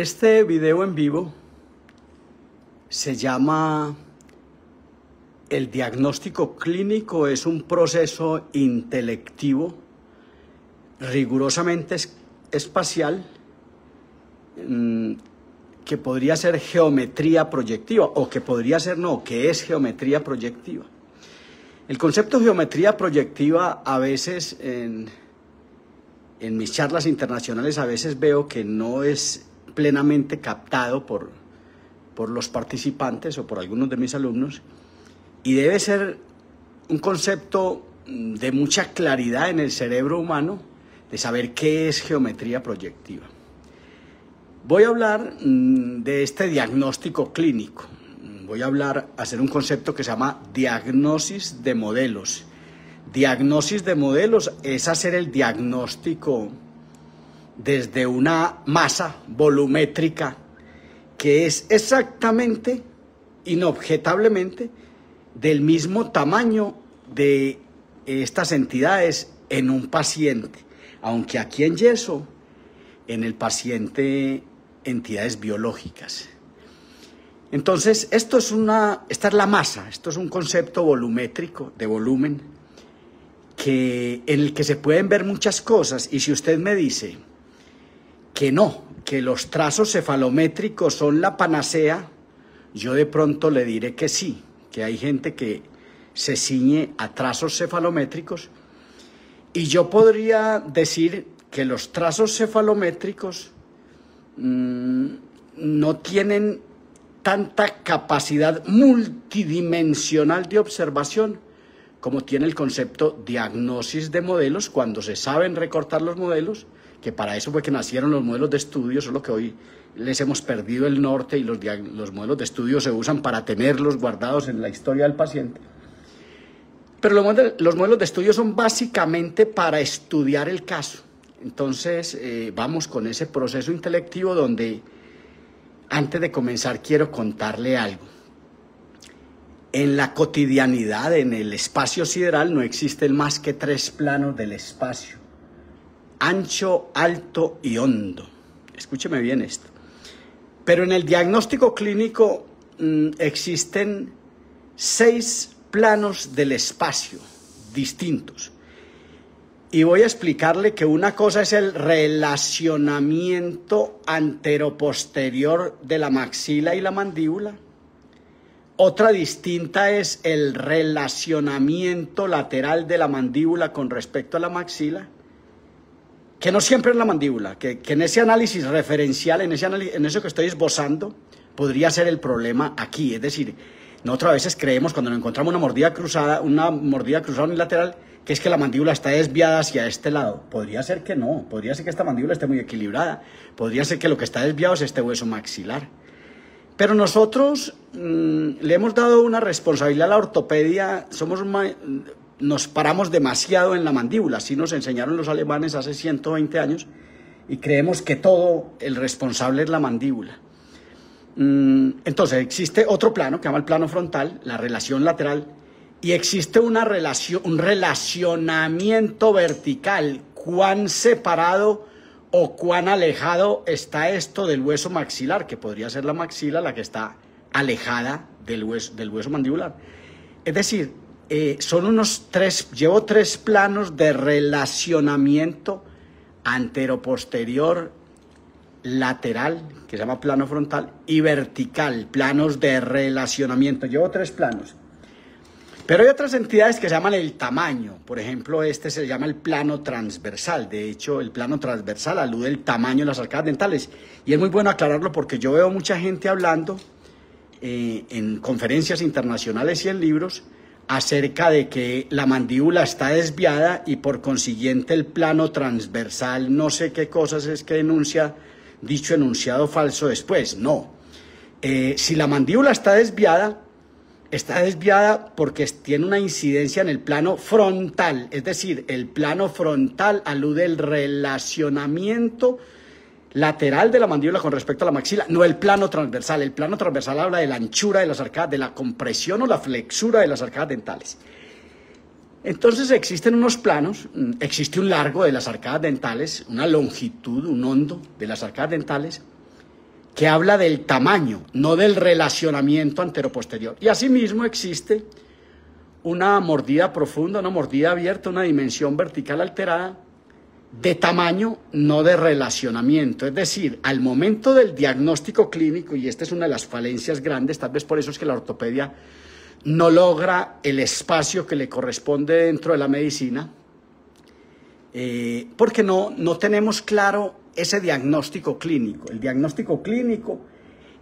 Este video en vivo se llama El diagnóstico clínico es un proceso intelectivo rigurosamente espacial que podría ser geometría proyectiva o que podría ser no, que es geometría proyectiva. El concepto de geometría proyectiva a veces en mis charlas internacionales a veces veo que no es plenamente captado por los participantes o por algunos de mis alumnos, y debe ser un concepto de mucha claridad en el cerebro humano de saber qué es geometría proyectiva. Voy a hablar de este diagnóstico clínico. Voy a hacer un concepto que se llama diagnosis de modelos. Diagnosis de modelos es hacer el diagnóstico desde una masa volumétrica que es exactamente, inobjetablemente, del mismo tamaño de estas entidades en un paciente, aunque aquí en yeso, en el paciente, entidades biológicas. Entonces, esta es la masa, esto es un concepto volumétrico, de volumen, en el que se pueden ver muchas cosas, y si usted me dice que no, que los trazos cefalométricos son la panacea, yo de pronto le diré que sí, que hay gente que se ciñe a trazos cefalométricos, y yo podría decir que los trazos cefalométricos no tienen tanta capacidad multidimensional de observación como tiene el concepto diagnosis de modelos, cuando se saben recortar los modelos, que para eso fue que nacieron los modelos de estudio, solo que hoy les hemos perdido el norte y los modelos de estudio se usan para tenerlos guardados en la historia del paciente. Pero los modelos de estudio son básicamente para estudiar el caso. Entonces, vamos con ese proceso intelectivo donde, antes de comenzar, quiero contarle algo. En la cotidianidad, en el espacio sideral, no existen más que 3 planos del espacio: ancho, alto y hondo. Escúcheme bien esto. Pero en el diagnóstico clínico existen 6 planos del espacio distintos. Y voy a explicarle que una cosa es el relacionamiento anteroposterior de la maxila y la mandíbula. Otra distinta es el relacionamiento lateral de la mandíbula con respecto a la maxila, que no siempre es la mandíbula, que en ese análisis referencial, en eso que estoy esbozando, podría ser el problema aquí. Es decir, nosotros a veces creemos, cuando nos encontramos una mordida cruzada unilateral, que es que la mandíbula está desviada hacia este lado. Podría ser que no, podría ser que esta mandíbula esté muy equilibrada, podría ser que lo que está desviado es este hueso maxilar. Pero nosotros le hemos dado una responsabilidad a la ortopedia, nos paramos demasiado en la mandíbula, así nos enseñaron los alemanes hace 120 años, y creemos que todo el responsable es la mandíbula. Entonces existe otro plano que se llama el plano frontal, la relación lateral, y existe un relacionamiento vertical. ¿Cuán separado o cuán alejado está esto del hueso maxilar? Que podría ser la maxila la que está alejada del hueso mandibular. Es decir, llevo 3 planos de relacionamiento antero-posterior, lateral, que se llama plano frontal, y vertical, planos de relacionamiento. Llevo 3 planos. Pero hay otras entidades que se llaman el tamaño. Por ejemplo, este se llama el plano transversal. De hecho, el plano transversal alude al tamaño de las arcadas dentales. Y es muy bueno aclararlo porque yo veo mucha gente hablando en conferencias internacionales y en libros acerca de que la mandíbula está desviada y por consiguiente el plano transversal, no sé qué cosas es que denuncia dicho enunciado falso después. No. Si la mandíbula está desviada porque tiene una incidencia en el plano frontal, es decir, el plano frontal alude al relacionamiento lateral de la mandíbula con respecto a la maxila, no el plano transversal. El plano transversal habla de la anchura de las arcadas, de la compresión o la flexura de las arcadas dentales. Entonces existen unos planos, existe un largo de las arcadas dentales, una longitud, un hondo de las arcadas dentales, que habla del tamaño, no del relacionamiento anteroposterior. Y asimismo existe una mordida profunda, una mordida abierta, una dimensión vertical alterada de tamaño, no de relacionamiento. Es decir, al momento del diagnóstico clínico, y esta es una de las falencias grandes, tal vez por eso es que la ortopedia no logra el espacio que le corresponde dentro de la medicina, porque no tenemos claro ese diagnóstico clínico. El diagnóstico clínico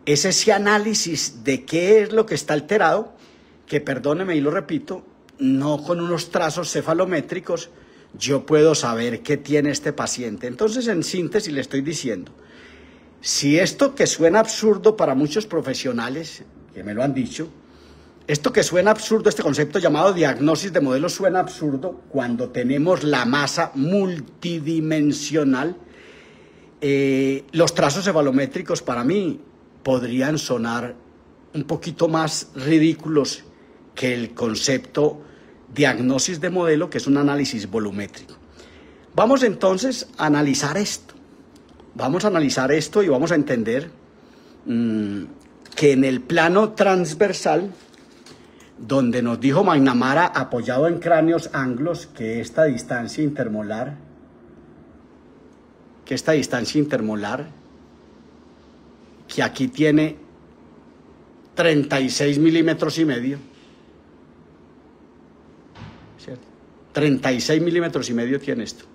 es ese análisis de qué es lo que está alterado, que perdóneme y lo repito, no con unos trazos cefalométricos yo puedo saber qué tiene este paciente. Entonces, en síntesis le estoy diciendo, si esto que suena absurdo para muchos profesionales, que me lo han dicho, esto que suena absurdo, este concepto llamado diagnosis de modelo suena absurdo cuando tenemos la masa multidimensional, los trazos cefalométricos para mí podrían sonar un poquito más ridículos que el concepto diagnosis de modelo, que es un análisis volumétrico. Vamos entonces a analizar esto. Vamos a analizar esto y vamos a entender que en el plano transversal, donde nos dijo McNamara, apoyado en cráneos anglos, que esta distancia intermolar, que aquí tiene 36 milímetros y medio, ¿cierto? 36 milímetros y medio tiene esto.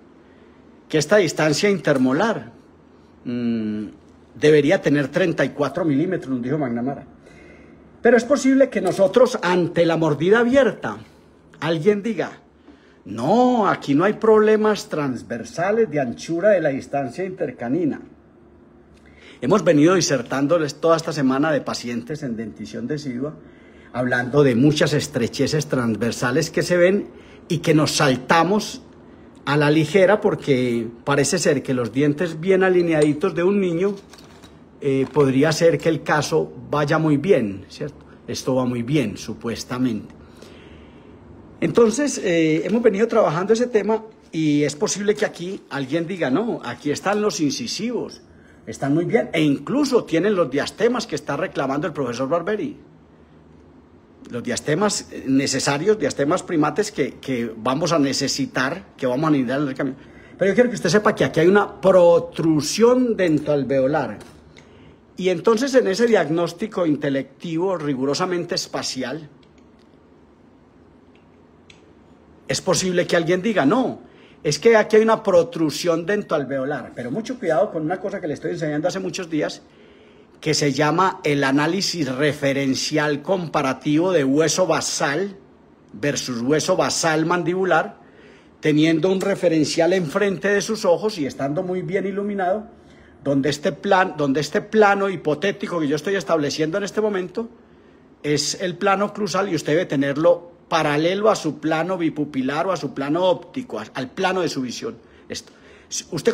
Que esta distancia intermolar debería tener 34 milímetros, nos dijo McNamara. Pero es posible que nosotros, ante la mordida abierta, alguien diga, no, aquí no hay problemas transversales de anchura de la distancia intercanina. Hemos venido disertándoles toda esta semana de pacientes en dentición decidua, hablando de muchas estrecheces transversales que se ven y que nos saltamos a la ligera porque parece ser que los dientes bien alineaditos de un niño podría ser que el caso vaya muy bien, ¿cierto? Esto va muy bien, supuestamente. Entonces, hemos venido trabajando ese tema y es posible que aquí alguien diga, no, aquí están los incisivos, están muy bien, e incluso tienen los diastemas que está reclamando el profesor Barberi. Los diastemas necesarios, diastemas primates que vamos a necesitar, que vamos a necesitar en el camino. Pero yo quiero que usted sepa que aquí hay una protrusión dentoalveolar. Y entonces en ese diagnóstico intelectivo rigurosamente espacial, es posible que alguien diga, no, es que aquí hay una protrusión dentoalveolar. Pero mucho cuidado con una cosa que le estoy enseñando hace muchos días, que se llama el análisis referencial comparativo de hueso basal versus hueso basal mandibular, teniendo un referencial enfrente de sus ojos y estando muy bien iluminado, donde este plano hipotético que yo estoy estableciendo en este momento es el plano oclusal y usted debe tenerlo paralelo a su plano bipupilar o a su plano óptico, al plano de su visión. Usted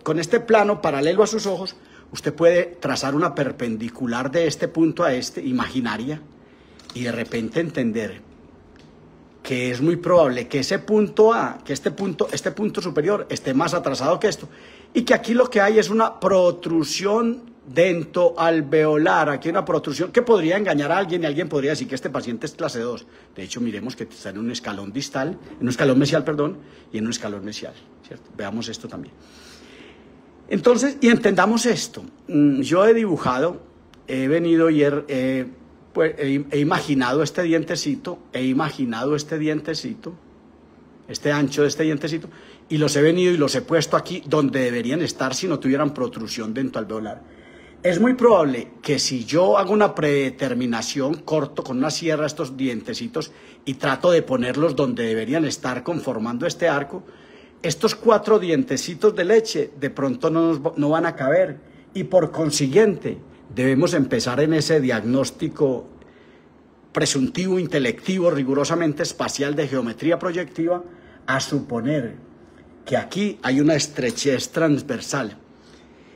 con este plano paralelo a sus ojos, usted puede trazar una perpendicular de este punto a este, imaginaria, y de repente entender que es muy probable que ese punto A, que este punto superior esté más atrasado que esto, y que aquí lo que hay es una protrusión dentoalveolar, aquí hay una protrusión que podría engañar a alguien y alguien podría decir que este paciente es clase 2. De hecho, miremos que está en un escalón distal, en un escalón mesial, perdón, y en un escalón mesial, ¿cierto? Veamos esto también. Entonces, y entendamos esto. Yo he dibujado, he venido y he imaginado este dientecito, este ancho de este dientecito, y los he venido y los he puesto aquí donde deberían estar si no tuvieran protrusión dentoalveolar. Es muy probable que si yo hago una predeterminación, corto con una sierra estos dientecitos y trato de ponerlos donde deberían estar conformando este arco, estos 4 dientecitos de leche de pronto no van a caber y por consiguiente debemos empezar en ese diagnóstico presuntivo, intelectivo, rigurosamente espacial de geometría proyectiva a suponer que aquí hay una estrechez transversal.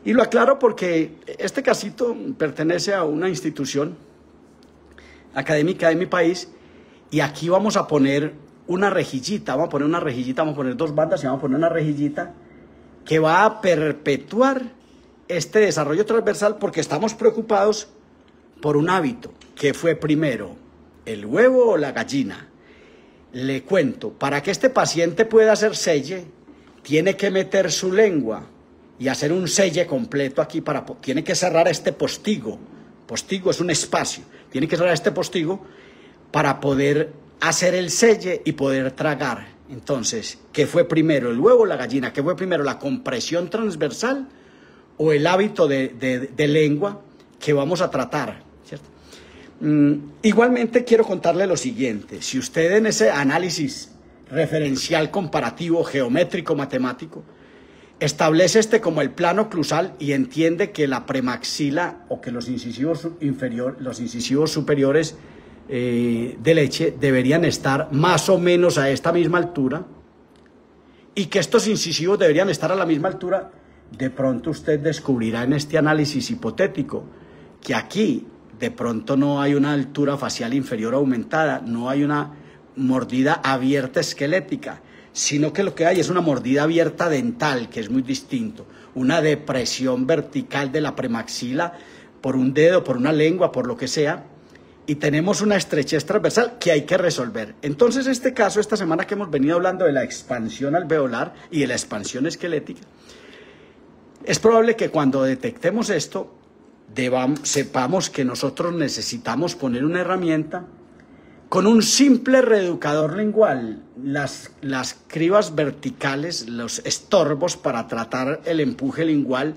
Y lo aclaro porque este casito pertenece a una institución académica de mi país y aquí vamos a poner una rejillita, vamos a poner 2 bandas y vamos a poner una rejillita que va a perpetuar este desarrollo transversal porque estamos preocupados por un hábito. ¿Qué fue primero, el huevo o la gallina? Le cuento, para que este paciente pueda hacer selle, tiene que meter su lengua y hacer un selle completo aquí, tiene que cerrar este postigo. Postigo es un espacio, tiene que cerrar este postigo para poder hacer el selle y poder tragar. Entonces, ¿qué fue primero, el huevo o la gallina? ¿Qué fue primero, la compresión transversal o el hábito de lengua que vamos a tratar? ¿Cierto? Igualmente quiero contarle lo siguiente. Si usted en ese análisis referencial comparativo geométrico matemático establece como el plano oclusal y entiende que la premaxila o que los incisivos superiores de leche deberían estar más o menos a esta misma altura y que estos incisivos deberían estar a la misma altura, de pronto usted descubrirá en este análisis hipotético que aquí de pronto no hay una altura facial inferior aumentada, no hay una mordida abierta esquelética, sino que lo que hay es una mordida abierta dental, que es muy distinto, una depresión vertical de la premaxila por un dedo, por una lengua, por lo que sea, y tenemos una estrechez transversal que hay que resolver. Entonces, este caso, esta semana que hemos venido hablando de la expansión alveolar y de la expansión esquelética, es probable que cuando detectemos esto, sepamos que nosotros necesitamos poner una herramienta con un simple reeducador lingual, las cribas verticales, los estorbos para tratar el empuje lingual,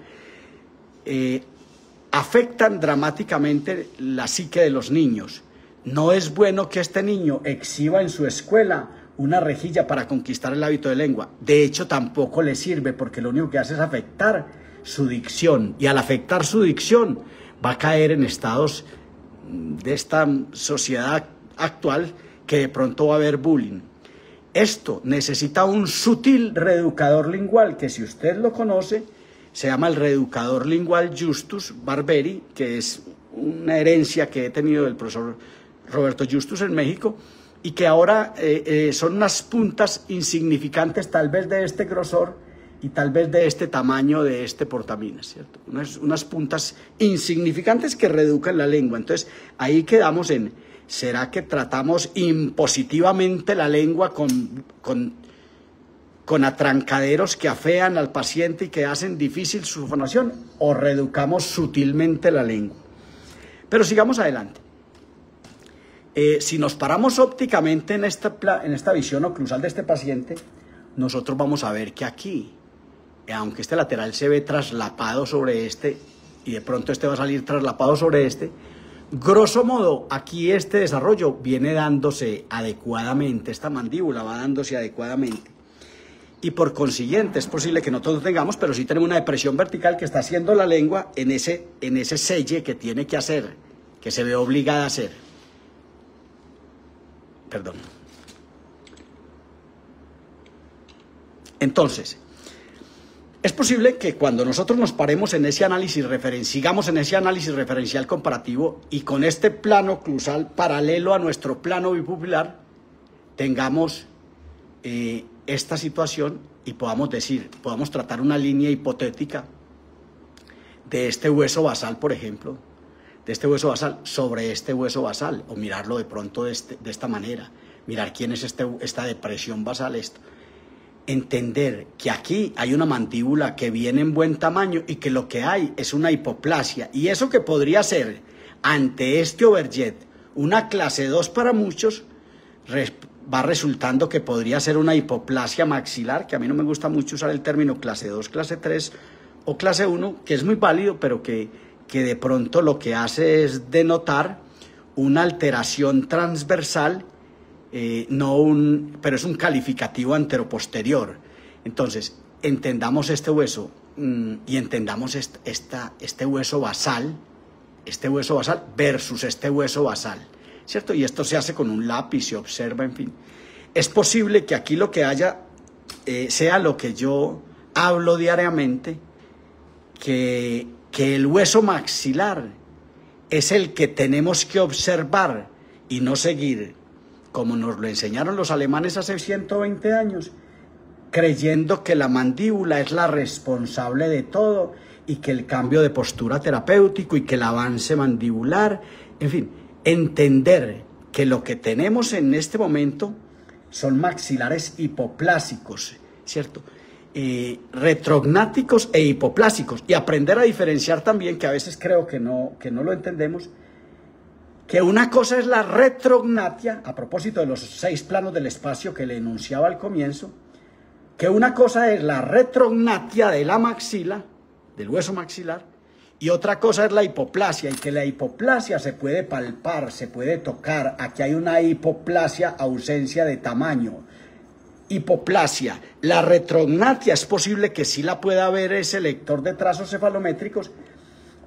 afectan dramáticamente la psique de los niños. No es bueno que este niño exhiba en su escuela una rejilla para conquistar el hábito de lengua. De hecho, tampoco le sirve porque lo único que hace es afectar su dicción. Y al afectar su dicción va a caer en estados de esta sociedad actual que de pronto va a haber bullying. Esto necesita un sutil reeducador lingual que, si usted lo conoce, se llama el reeducador lingual Justus Barberi, que es una herencia que he tenido del profesor Roberto Justus en México, y que ahora son unas puntas insignificantes, tal vez de este grosor y tal vez de este tamaño de este portaminas, ¿cierto? Unas puntas insignificantes que reeducan la lengua. Entonces, ahí quedamos en, ¿será que tratamos impositivamente la lengua con atrancaderos que afean al paciente y que hacen difícil su fonación, o reeducamos sutilmente la lengua? Pero sigamos adelante. Si nos paramos ópticamente en esta visión oclusal de este paciente, nosotros vamos a ver que aquí, aunque este lateral se ve traslapado sobre este, y de pronto este va a salir traslapado sobre este, grosso modo, aquí este desarrollo viene dándose adecuadamente, esta mandíbula va dándose adecuadamente. Y por consiguiente es posible que no todos tengamos, pero sí tenemos una depresión vertical que está haciendo la lengua en ese selle que tiene que hacer, que se ve obligada a hacer. Perdón. Entonces, es posible que cuando nosotros nos paremos en ese análisis sigamos en ese análisis referencial comparativo y con este plano oclusal paralelo a nuestro plano bipupilar, tengamos esta situación y podamos tratar una línea hipotética de este hueso basal, por ejemplo, de este hueso basal sobre este hueso basal, o mirarlo de pronto de esta manera, mirar quién es esta depresión basal, entender que aquí hay una mandíbula que viene en buen tamaño y que lo que hay es una hipoplasia, y eso que podría ser ante este overjet una clase 2 para muchos, va resultando que podría ser una hipoplasia maxilar, que a mí no me gusta mucho usar el término clase 2, clase 3 o clase 1, que es muy válido, pero que de pronto lo que hace es denotar una alteración transversal, pero es un calificativo anteroposterior. Entonces, entendamos este hueso y entendamos este hueso basal versus este hueso basal, ¿cierto? Y esto se hace con un lápiz, se observa, en fin. Es posible que aquí lo que haya sea lo que yo hablo diariamente, que el hueso maxilar es el que tenemos que observar y no seguir, como nos lo enseñaron los alemanes hace 120 años, creyendo que la mandíbula es la responsable de todo y que el cambio de postura terapéutico y que el avance mandibular, en fin, entender que lo que tenemos en este momento son maxilares hipoplásicos, ¿cierto? Retrognáticos e hipoplásicos, y aprender a diferenciar también, que a veces creo que no lo entendemos, que una cosa es la retrognatia, a propósito de los 6 planos del espacio que le enunciaba al comienzo, que una cosa es la retrognatia de la maxila, del hueso maxilar, y otra cosa es la hipoplasia, y que la hipoplasia se puede palpar, se puede tocar. Aquí hay una hipoplasia, ausencia de tamaño. Hipoplasia. La retrognatia es posible que sí la pueda ver ese lector de trazos cefalométricos,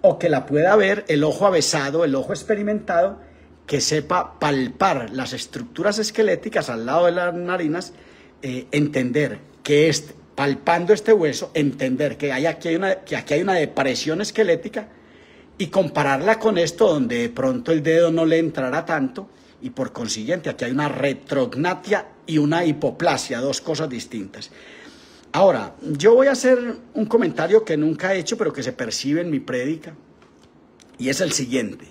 o que la pueda ver el ojo avesado, el ojo experimentado, que sepa palpar las estructuras esqueléticas al lado de las narinas, entender que palpando este hueso, entender que aquí hay una depresión esquelética y compararla con esto donde de pronto el dedo no le entrará tanto, y por consiguiente aquí hay una retrognatia y una hipoplasia, 2 cosas distintas. Ahora, yo voy a hacer un comentario que nunca he hecho, pero que se percibe en mi prédica, y es el siguiente.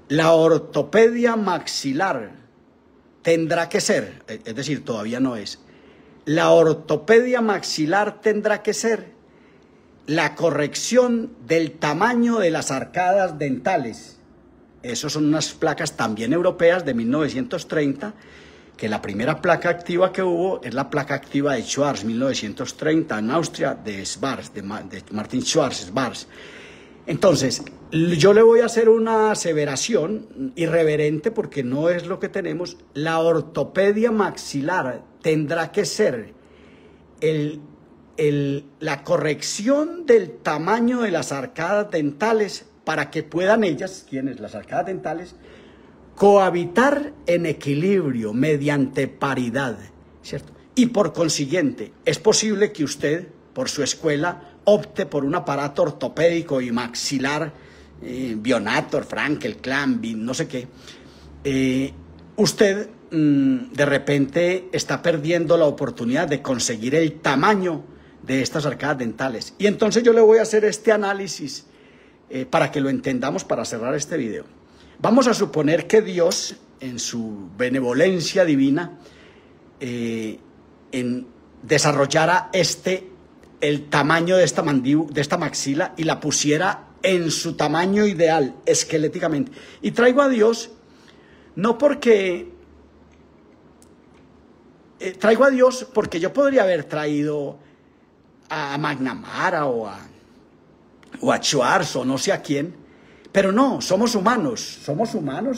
La ortopedia maxilar tendrá que ser, es decir, todavía no es, la ortopedia maxilar tendrá que ser la corrección del tamaño de las arcadas dentales. Esas son unas placas también europeas de 1930, que la primera placa activa que hubo es la placa activa de Schwarz, 1930, en Austria, de Schwarz, de Martin Schwarz, Schwarz. Entonces, yo le voy a hacer una aseveración irreverente porque no es lo que tenemos. La ortopedia maxilar tendrá que ser la corrección del tamaño de las arcadas dentales para que puedan ellas, ¿quiénes? Las arcadas dentales, cohabitar en equilibrio mediante paridad, ¿cierto? Y por consiguiente, es posible que usted, por su escuela, opte por un aparato ortopédico y maxilar, Bionator, Frankel, Clamby, no sé qué. Usted de repente está perdiendo la oportunidad de conseguir el tamaño de estas arcadas dentales. Y entonces yo le voy a hacer este análisis para que lo entendamos, para cerrar este video. Vamos a suponer que Dios, en su benevolencia divina, desarrollara el tamaño de esta maxila y la pusiera en su tamaño ideal, esqueléticamente. Y traigo a Dios, no porque... traigo a Dios porque yo podría haber traído a McNamara o a Schwarz o no sé a quién, pero no, somos humanos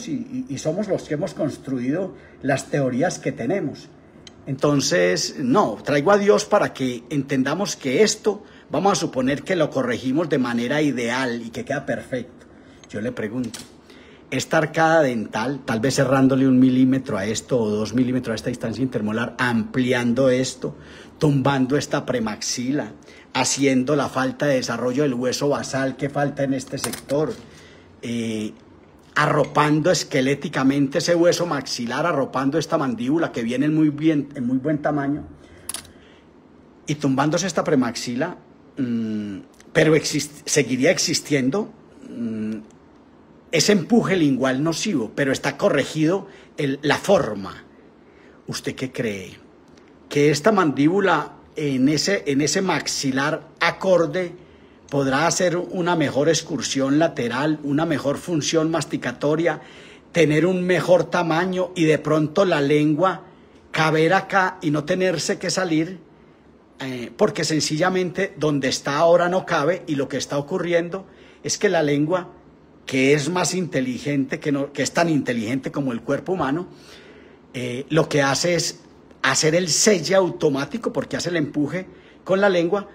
y somos los que hemos construido las teorías que tenemos. Entonces, no, traigo a Dios para que entendamos que esto, vamos a suponer que lo corregimos de manera ideal y que queda perfecto. Yo le pregunto, esta arcada dental, tal vez cerrándole 1 milímetro a esto o 2 milímetros a esta distancia intermolar, ampliando esto, tumbando esta premaxila, haciendo la falta de desarrollo del hueso basal que falta en este sector, arropando esqueléticamente ese hueso maxilar, arropando esta mandíbula que viene en muy buen tamaño y tumbándose esta premaxila, pero seguiría existiendo ese empuje lingual nocivo, pero está corregido la forma. ¿Usted qué cree? Que esta mandíbula en ese maxilar acorde podrá hacer una mejor excursión lateral, una mejor función masticatoria, tener un mejor tamaño y de pronto la lengua caber acá y no tenerse que salir, porque sencillamente donde está ahora no cabe, y lo que está ocurriendo es que la lengua, que es más inteligente, que es tan inteligente como el cuerpo humano, lo que hace es hacer el selle automático, porque hace el empuje con la lengua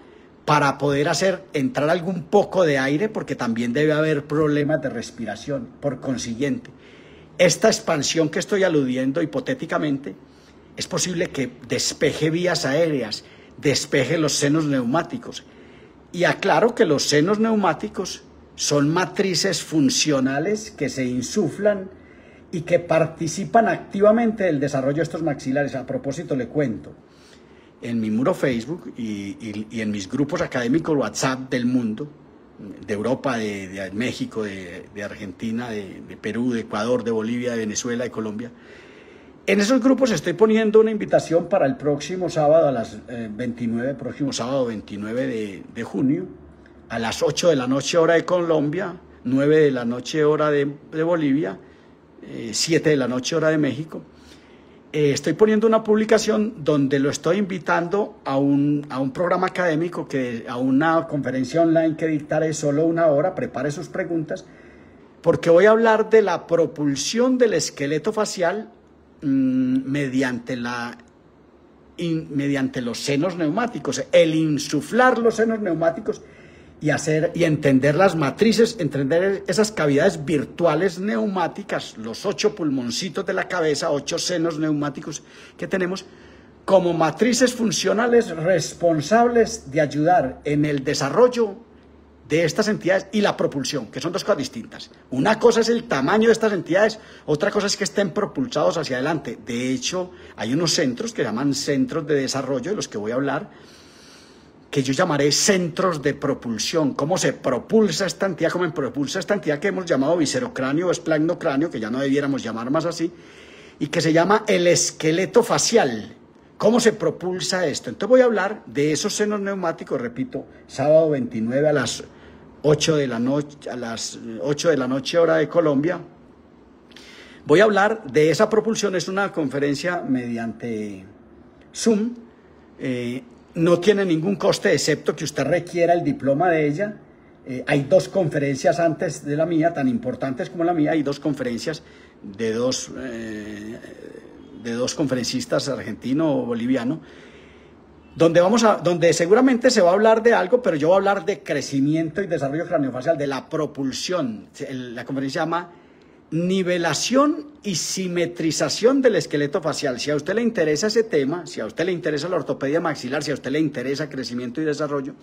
para poder hacer entrar algún poco de aire, porque también debe haber problemas de respiración. Por consiguiente, esta expansión que estoy aludiendo hipotéticamente, es posible que despeje vías aéreas, despeje los senos neumáticos. Y aclaro que los senos neumáticos son matrices funcionales que se insuflan y que participan activamente del desarrollo de estos maxilares. A propósito, le cuento, en mi muro Facebook y en mis grupos académicos WhatsApp del mundo, de Europa, de México, de Argentina, de Perú, de Ecuador, de Bolivia, de Venezuela, de Colombia. En esos grupos estoy poniendo una invitación para el próximo sábado a las 29 de junio, a las 8 de la noche hora de Colombia, 9 de la noche hora de Bolivia, 7 de la noche hora de México. Estoy poniendo una publicación donde lo estoy invitando a un programa académico, a una conferencia online que dictaré solo 1 hora. Prepare sus preguntas, porque voy a hablar de la propulsión del esqueleto facial mediante los senos neumáticos, el insuflar los senos neumáticos y entender las matrices, entender esas cavidades virtuales neumáticas, los 8 pulmoncitos de la cabeza, 8 senos neumáticos que tenemos, como matrices funcionales responsables de ayudar en el desarrollo de estas entidades y la propulsión, que son 2 cosas distintas. Una cosa es el tamaño de estas entidades, otra cosa es que estén propulsados hacia adelante. De hecho, hay unos centros que llaman centros de desarrollo, de los que voy a hablar, que yo llamaré centros de propulsión. ¿Cómo se propulsa esta entidad? ¿Cómo se propulsa esta entidad que hemos llamado viscerocráneo o esplanocráneo, que ya no debiéramos llamar más así, y que se llama el esqueleto facial? ¿Cómo se propulsa esto? Entonces voy a hablar de esos senos neumáticos, repito, sábado 29 a las 8 de la noche hora de Colombia. Voy a hablar de esa propulsión. Es una conferencia mediante Zoom. No tiene ningún coste, excepto que usted requiera el diploma de ella. Hay 2 conferencias antes de la mía, tan importantes como la mía. Hay 2 conferencias de dos conferencistas, argentino o boliviano, donde seguramente se va a hablar de algo, pero yo voy a hablar de crecimiento y desarrollo craneofacial, de la propulsión. La conferencia se llama Nivelación y simetrización del esqueleto facial. Si a usted le interesa ese tema, si a usted le interesa la ortopedia maxilar, si a usted le interesa crecimiento y desarrollo,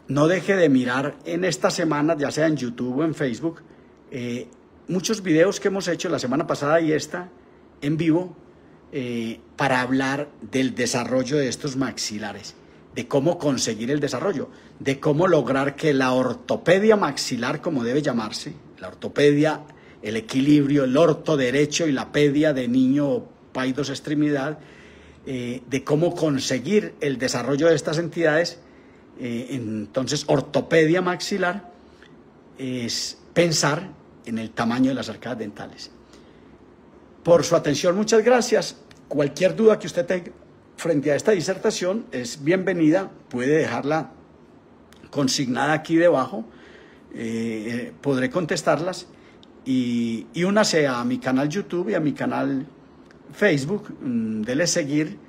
no deje de mirar en estas semanas, ya sea en YouTube o en Facebook, muchos videos que hemos hecho la semana pasada y esta en vivo, para hablar del desarrollo de estos maxilares, de cómo conseguir el desarrollo, de cómo lograr que la ortopedia maxilar, como debe llamarse, la ortopedia, el equilibrio, el orto derecho y la pedia de niño paidos extremidad, de cómo conseguir el desarrollo de estas entidades. Entonces, ortopedia maxilar es pensar en el tamaño de las arcadas dentales. Por su atención, muchas gracias. Cualquier duda que usted tenga frente a esta disertación es bienvenida, puede dejarla consignada aquí debajo, podré contestarlas, y únase a mi canal YouTube y a mi canal Facebook, dele seguir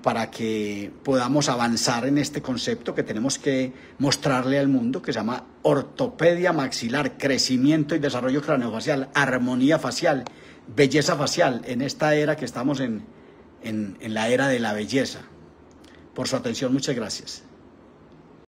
para que podamos avanzar en este concepto que tenemos que mostrarle al mundo, que se llama ortopedia maxilar, crecimiento y desarrollo craneofacial, armonía facial, belleza facial, en esta era que estamos en la era de la belleza. Por su atención, muchas gracias.